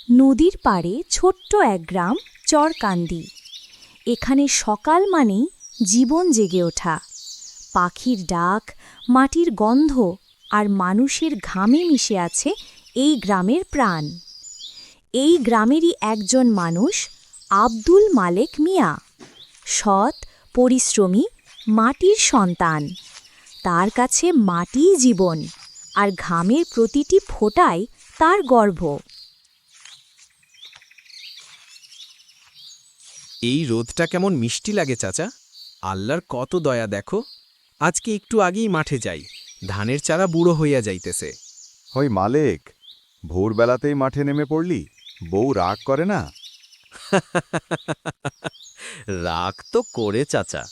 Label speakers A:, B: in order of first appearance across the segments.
A: নদীর পাড়ে ছোট্ট এক গ্রাম চরকান্দি। এখানে সকাল মানেই জীবন জেগে ওঠা। পাখির ডাক, মাটির গন্ধ আর মানুষের ঘামে মিশে আছে এই গ্রামের প্রাণ। এই গ্রামেরই একজন মানুষ আব্দুল মালেক মিয়া, সৎ, পরিশ্রমী, মাটির সন্তান। তার কাছে মাটিই জীবন, আর ঘামের প্রতিটি ফোঁটাই তার গর্ব।
B: এই রোদটা কেমন মিষ্টি লাগে চাচা। আল্লাহর কত দয়া দেখো। আজকে একটু আগেই মাঠে যাই, ধানের চারা বুড়ো হইয়া যাইতেছে।
C: হই মালেক, ভোরবেলাতেই মাঠে নেমে পড়লি, বউ রাগ করে না?
B: রাগ তো করে চাচা,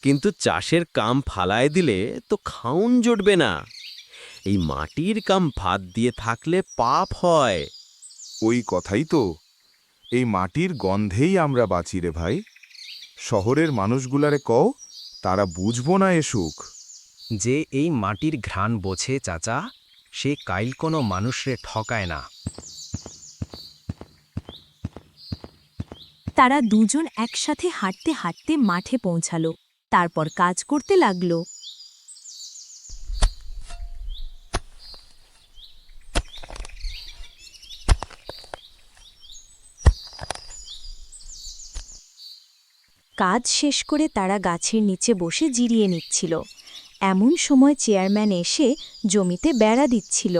B: কিন্তু চাষের কাম ফালায় দিলে তো খাউন জুটবে না। এই মাটির কাম ভাত দিয়ে থাকলে পাপ হয়।
C: ওই কথাই তো, এই মাটির গন্ধেই আমরা বাঁচি রে ভাই। শহরের মানুষগুলারে কও, তারা বুঝবো না এ সুখ।
D: যে এই মাটির ঘ্রাণ বোঝে চাচা, সে কাইল কোনো মানুষরে ঠকায় না।
A: তারা দুজন একসাথে হাঁটতে হাঁটতে মাঠে পৌঁছালো, তারপর কাজ করতে লাগল। কাজ শেষ করে তারা গাছের নিচে বসে জিরিয়ে নিচ্ছিল। এমন সময় চেয়ারম্যান এসে জমিতে বেড়া দিচ্ছিল।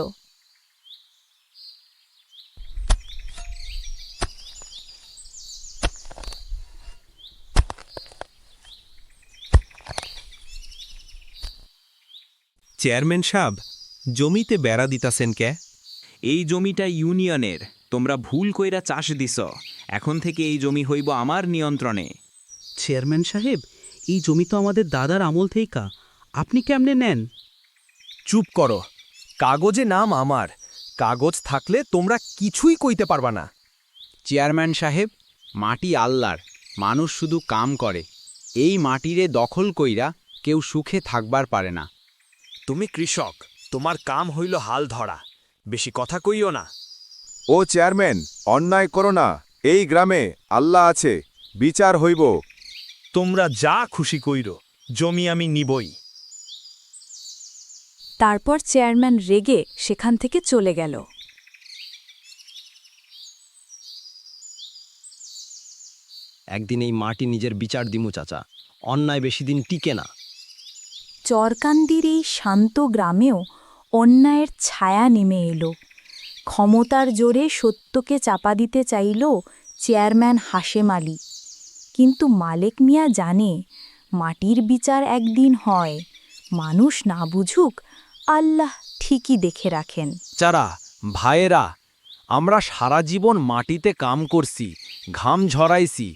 B: চেয়ারম্যান সাহেব, জমিতে বেড়া দিতাছেন কে?
E: এই জমিটা ইউনিয়নের, তোমরা ভুল কইরা চাষ দিছ। এখন থেকে এই জমি হইব আমার নিয়ন্ত্রণে।
F: চেয়ারম্যান সাহেব, এই জমি তো আমাদের দাদার আমল থেইকা, আপনি কেমনে নেন?
B: চুপ করো, কাগজে নাম আমার। কাগজ থাকলে তোমরা কিছুই কইতে পারবা না।
E: চেয়ারম্যান সাহেব, মাটি আল্লাহর, মানুষ শুধু কাম করে। এই মাটিরে দখল কইরা কেউ সুখে থাকবার পারে না।
B: তুমি কৃষক, তোমার কাম হইল হাল ধরা, বেশি কথা কইও না।
C: ও চেয়ারম্যান, অন্যায় করো না। এই গ্রামে আল্লাহ আছে, বিচার হইব।
B: তোমরা যা খুশি কইরো, জমি আমি নিবই।
A: তারপর চেয়ারম্যান রেগে সেখান থেকে চলে গেল।
D: একদিন এই মাটি নিজের বিচার দিমু চাচা, অন্যায় বেশি দিন টিকে না।
A: চরকান্দির এই শান্ত গ্রামেও অন্যায়ের ছায়া নেমে এলো। ক্ষমতার জোরে সত্যকে চাপা দিতে চাইল চেয়ারম্যান হাশেম আলী। কিন্তু মালেক মিয়া জানে, মাটির বিচার একদিন হয়। মানুষ না বুঝুক, আল্লাহ ঠিকই দেখে রাখেন।
B: চারা, ভাইয়েরা, আমরা সারা জীবন মাটিতে কাম করছি, ঘাম ঝরাইছি।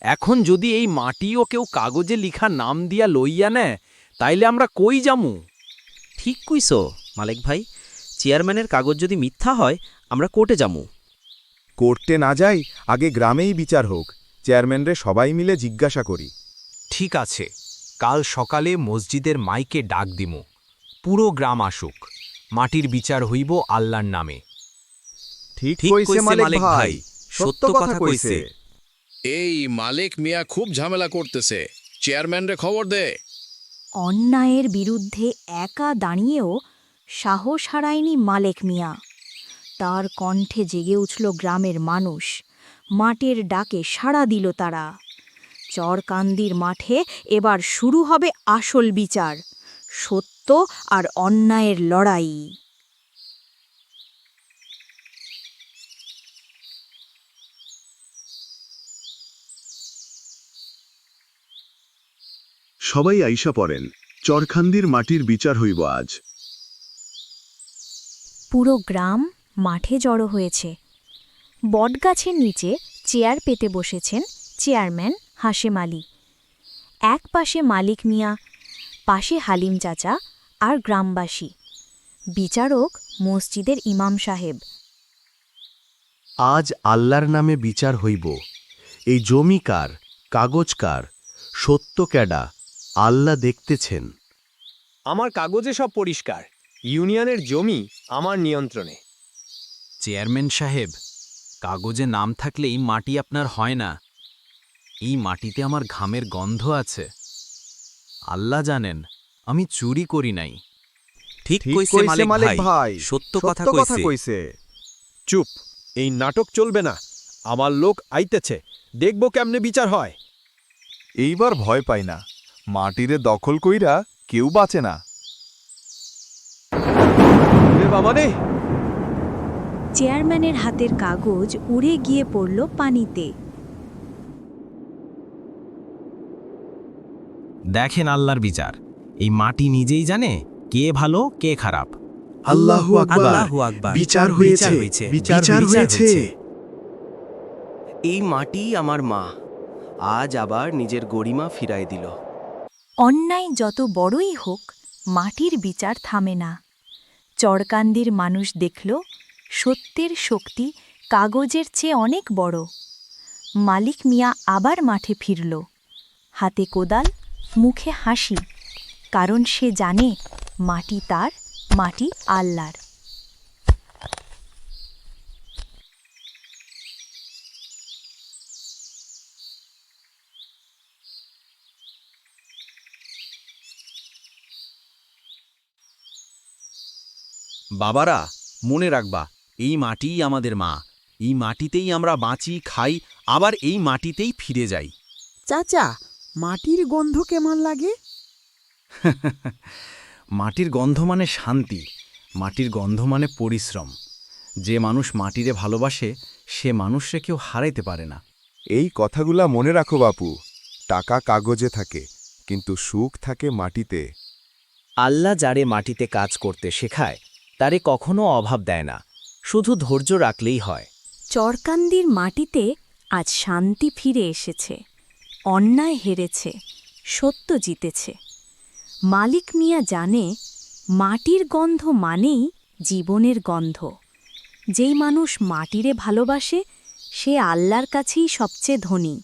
B: এখন যদি এই মাটিও কেউ কাগজে লিখা নাম দিয়া লইয়া নেয়, তাইলে আমরা কই যামু?
G: ঠিক কইছো মালেক ভাই, চেয়ারম্যানের কাগজ যদি মিথ্যা হয় আমরা কোর্টে যামু।
C: করতে না যাই, আগে গ্রামেই বিচার হোক। চেয়ারম্যানরে সবাই মিলে জিজ্ঞাসা করি।
B: ঠিক আছে, কাল সকালে মসজিদের মাইকে ডাক দিমু, পুরো গ্রাম আসুক। মাটির বিচার হইব আল্লাহর নামে।
C: ঠিক
G: ঠিক
C: কইছে
G: কইছে
C: মালেক
G: মালেক
C: ভাই,
G: ভাই,
C: সত্য কথা কইছে।
H: এই মালেক মিয়া খুব ঝামেলা করতেছে, চেয়ারম্যানরে খবর দে।
A: অন্যায়ের বিরুদ্ধে একা দাঁড়িয়েও সাহস হারায়নি মালেক মিয়া। তার কণ্ঠে জেগে উঠল গ্রামের মানুষ। মাঠের ডাকে সাড়া দিল তারা। চরকান্দির মাঠে এবার শুরু হবে আসল বিচার, সত্য আর অন্যায়ের লড়াই।
I: সবাই আইসা পড়েন, চরখান্দির মাটির বিচার হইব আজ।
A: পুরো গ্রাম মাঠে জড়ো হয়েছে। বটগাছের নিচে চেয়ার পেতে বসেছেন চেয়ারম্যান হাশেম আলী। এক পাশে মালিক মিয়া, পাশে হালিম চাচা আর গ্রামবাসী। বিচারক মসজিদের ইমাম সাহেব।
I: আজ আল্লাহর নামে বিচার হইব। এই জমি কার, কাগজ কার, সত্য ক্যাডা, আল্লাহ দেখতেছেন।
B: আমার কাগজে সব পরিষ্কার, ইউনিয়নের জমি আমার নিয়ন্ত্রণে।
E: চেয়ারম্যান সাহেব,
B: কাগজে নাম থাকলে এই মাটি আপনার হয় না। এই মাটিতে আমার ঘামের গন্ধ আছে। আল্লাহ জানেন আমি চুরি করি নাই।
G: ঠিক কইছে মালিক ভাই, সত্য কথা কইছে।
B: চুপ, এই নাটক চলবে না। আমার লোক আইতেছে, দেখব কেমনে বিচার হয়।
C: এইবার ভয় পাই না, মাটিরে দখল কইরা কেউ বাঁচে না।
A: চেয়ারম্যানের হাতের কাগজ উড়ে গিয়ে পড়ল পানিতে।
D: দেখেন আল্লাহর বিচার। এই মাটি নিজেই জানে কে ভালো কে খারাপ।
I: আল্লাহু আকবার, বিচার হয়েছে, বিচার হয়েছে।
G: এই মাটি আমার মা, আজ আবার নিজের গরিমা ফিরায় দিল।
A: অন্যায় যত বড়ই হোক, মাটির বিচার থামে না। চরকান্দির মানুষ দেখল সত্যের শক্তি কাগজের চেয়ে অনেক বড়। মালিক মিয়া আবার মাঠে ফিরল, হাতে কোদাল, মুখে হাসি, কারণ সে জানে মাটি তার, মাটি আল্লাহর।
E: বাবারা, মনে রাখবা, এই মাটিই আমাদের মা। এই মাটিতেই আমরা বাঁচি, খাই, আবার এই মাটিতেই ফিরে যাই।
J: চাচা, মাটির গন্ধ কেমন লাগে?
E: মাটির গন্ধ মানে শান্তি, মাটির গন্ধ মানে পরিশ্রম। যে মানুষ মাটিরে ভালোবাসে সে মানুষরে কেউ হারাইতে পারে না।
C: এই কথাগুলা মনে রাখো বাপু। টাকা কাগজে থাকে, কিন্তু সুখ থাকে মাটিতে।
G: আল্লাহ যারে মাটিতে কাজ করতে শেখায় তারে কখনো অভাব দেয় না, শুধু ধৈর্য রাখলেই হয়।
A: চরকান্দির মাটিতে আজ শান্তি ফিরে এসেছে, অন্যায় হেরেছে, সত্য জিতেছে। মালিক মিয়া জানে মাটির গন্ধ মানেই জীবনের গন্ধ। যেই মানুষ মাটিরে ভালোবাসে সে আল্লাহর কাছেই সবচেয়ে ধনী।